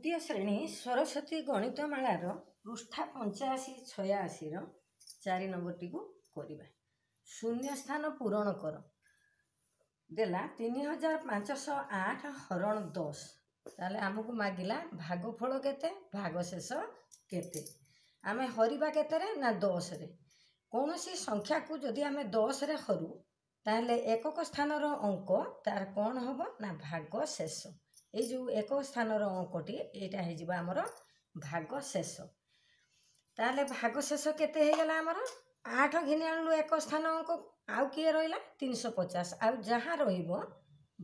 द्वितीय श्रेणी Saraswati गणितमालार पृष्ठा 85-86 4 number T करवा। शून्य स्थान पूरण कर देला 3508 हरण 10। ताले आमको मागिला भागफल केते भागशेष केते। आमे हरिबा केते ना 10 रे। कौनसी संख्या को जदि आमे 10 रे हरू ताले एकक स्थान अंक तार कौन हम ना भागशेष। ये जो एक स्थान अंकटी यहाँ हो आमर भागशेष। ताले भागशेष केते हो गला आमर 8 घिनि आणलु एक स्थान अंक आउ किए रहिला 350 आउ जहाँ रहिबो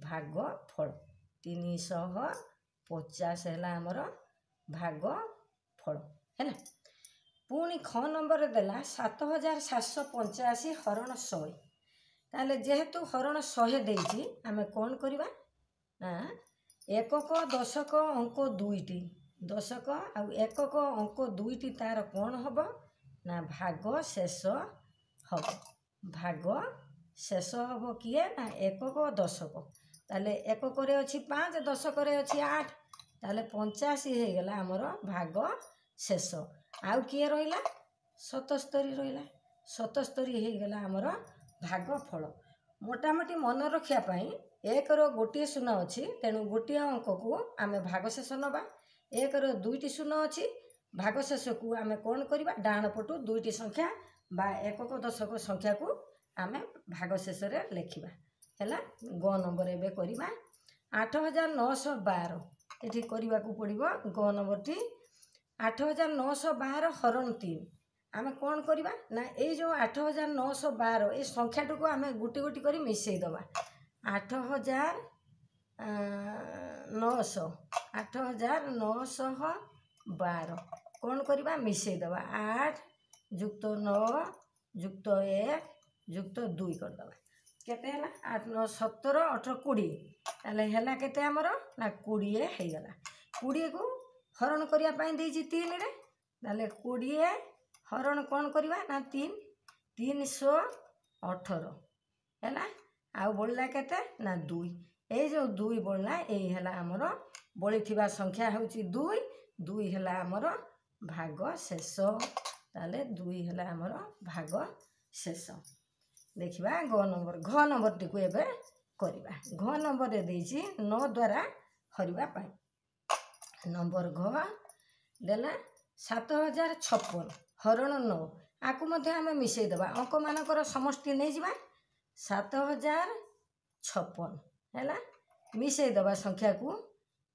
भागफल 350 है आमर भागफल है ना। पुणी ख नंबर देला 7785 हरण 100। ताले जेहेतु हरण 100 देइछि आमे कौन करबा ना एकक दशक अंक 2टी दशक आउ एकक अंक 2टी तार कौन हम ना भागशेष हम। भागशेष हम किए ना एकक दशक। ताले एकक रे अछि 5 दशक रे अछि 8 ताले 85 हो गला आमर भागशेष। आउ किए रहिला 77 रहिला 77 हो गला आमर भागफल। मोटामोटी मन रखिया पाई एक रो गोटे शून्य अच्छी तेणु गोटे अंक को आमे भागशेष नवा। एक रो 2टी शून्य अच्छी भागशेष को आमे कौन करवा डाण पटू 2टी संख्या बा एकक दशक संख्या को आमे भागशेष रे लिखिबा हैला। ग नंबर एबे करबा 8912 एठी करबा को पड़िबो। ग नंबर टी 8912 हरण 3 आमे कौन करबा ना ए जो 8912 ए संख्या को आमे गुटी गुटी करी मिसई दबा 8912 कौन करबा मिसई दबा 8 + 9 + 1 + 2 कर दबा केते हला 8 9 17 18 20 ताले हला केते हमर ना 20 हे गला। 20 को हरण करिया पई देछि 3 रे ताले 20 हरण कौन करबा ना 3 318 हैला। आउ बोलला केते ना 2 ए जो 2 बोलला ए हला हमर बोली थिबा संख्या होची 2 2 हला हमर भागशेष। ताले 2 हला हमर भागशेष। देखिबा घ नंबर टी को एबे करबा। घ नंबर रे देछि 9 द्वारा हरिबा पाई। नंबर घ देला 7056 हरण 9 आकु मध्ये आमे मिसई दबा अंक मानकर समष्टि नै जिबा 7056 हैला मिसई दबा संख्या को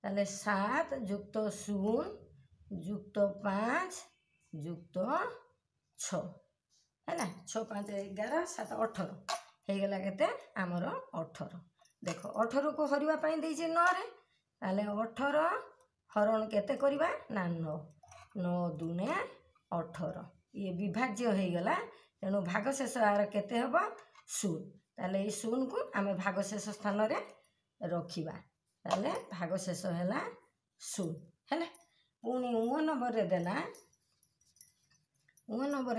ताले 7 + 0 + 5 + 6 हैला 6 5 11 7 18 हे गला केते हमर 18। देखो 18 को हरिबा पई देछि 9 रे ताले 18 हरण केते करबा ना 9 9 दूने 18 ये विभाज्य हो गला तेणु भागशेष आर केते हबो 0। ताले ये 0 को आमे भागशेष स्थान रे रखिबा ताले भागशेष हैला 0 हैला। पुणी उ नंबर रे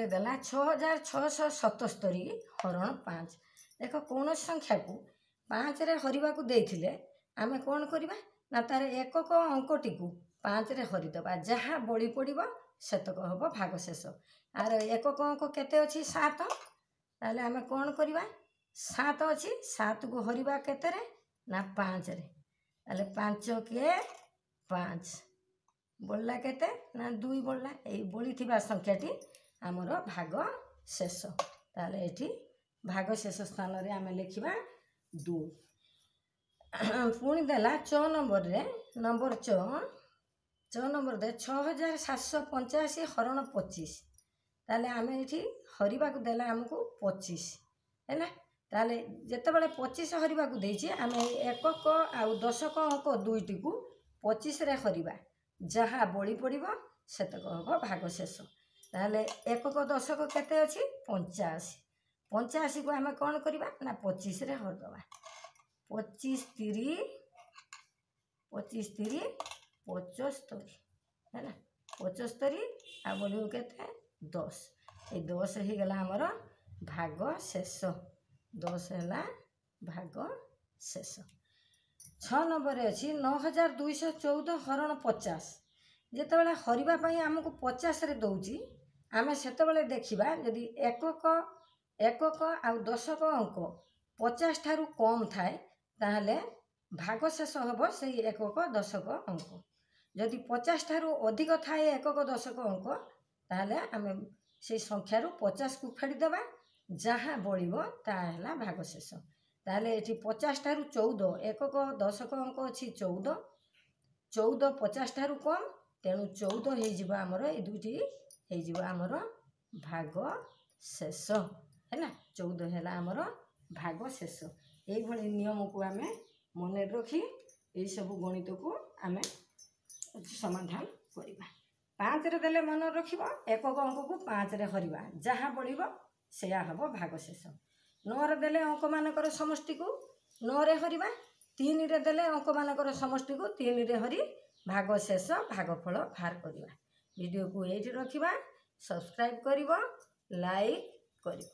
देला 6677 हरण 5। देखो कौन संख्या को 5 रे हरिबा को देथिले आमे कौन करबा ना तार एकक अंकटी को 5 रे हरि दबा जहाँ बळी पड़िबो सेतक हबो भागशेष। आर एकक अंक केते अछि 7 ताले आमे कौन करबा 7 अछि 7 को हरिबा केते रे ना 5 रे ताले 5 के 5 बोलला केते ना 2 बोलला ए बोली थिबा संख्याटी हमर भागशेष। ताले एठी भागशेष स्थान रे आमे लिखिबा 2। पुणी देला 6 नंबर रे नंबर 6 नंबर दे 6785 हरण 25 ताले आमे एठी हरिबा को देला हमको 25 हैला। ताले जेते बेले 25 हरिबा को देछि आमे एकक आउ दशक अंक 2टी को 25 रे हरिबा जहाँ बळी पड़िबो सेतक हबो भागशेष। ताले एकक दशक केते अछि 85 85 को आमे कोन करबा ना 25 रे हर दबा 25 3 75 हैला 75 आ बोलियो केते 10 ए 10 हे गला हमर भागशेष 10 हैला भागशेष। 6 ନମ୍ବରରେ ଅଛି 9214 ହରଣ 50। ଯେତେବେଳେ ହରିବା ପାଇଁ ଆମକୁ 50ରେ ଦେଉଛି, ଆମେ ସେତେବେଳେ ଦେଖିବା ଯଦି ଏକକ ଆଉ ଦଶକ ଅଙ୍କ 50 ଠାରୁ କମ୍ ଥାଏ ତାହେଲେ ଭାଗ ଶେଷ ହେବ ସେଇ ଏକକ ଦଶକ ଅଙ୍କ। ଯଦି 50 ଠାରୁ ଅଧିକ ଥାଏ ଏକକ ଦଶକ ଅଙ୍କ ତାହେଲେ ଆମେ ସେଇ ସଂଖ୍ୟାରୁ 50କୁ ଫେଡ଼ିଦେବା, ଯାହା ବଳିବ ତାହା ହେଲା ଭାଗ ଶେଷ। ତାହେଲେ ଏଠି 50 ଠାରୁ 14, ଏକକ ଦଶକ ଅଙ୍କ ଅଛି 14, 14 50 ଠାରୁ କମ୍, ତେଣୁ 14 ହେଇଯିବ ଆମର, ଏଇ ଦୁଇଟି ହେଇଯିବ ଆମର ଭାଗ ଶେଷ ହେଲା। 14 ହେଲା ଆମର ଭାଗ ଶେଷ। ଏଇଭଳି ନିୟମକୁ ଆମେ ମନେ ରଖି ଏଇସବୁ ଗଣିତକୁ ଆମେ ସମାଧାନ କରିବା। 5ରେ ଦେଲେ ମନେ ରଖିବ, ଏକକ ଅଙ୍କକୁ 5ରେ ହରିବା, ଯାହା ବଳିବ ସେୟା ହେବ ଭାଗ ଶେଷ। 9ରେ ଦେଲେ ଅଙ୍କମାନଙ୍କର ସମଷ୍ଟିକୁ 9ରେ ହରିବା, 3ରେ ଦେଲେ ଅଙ୍କମାନଙ୍କର ସମଷ୍ଟିକୁ 3ରେ ହରି ଭାଗ ଶେଷ ଭାଗଫଳ ବାହାର କରିବା। ଭିଡ଼ିଓକୁ ଏଇଠି ରଖିବା, ସବସ୍କ୍ରାଇବ୍ କରିବ, ଲାଇକ୍ କରିବ।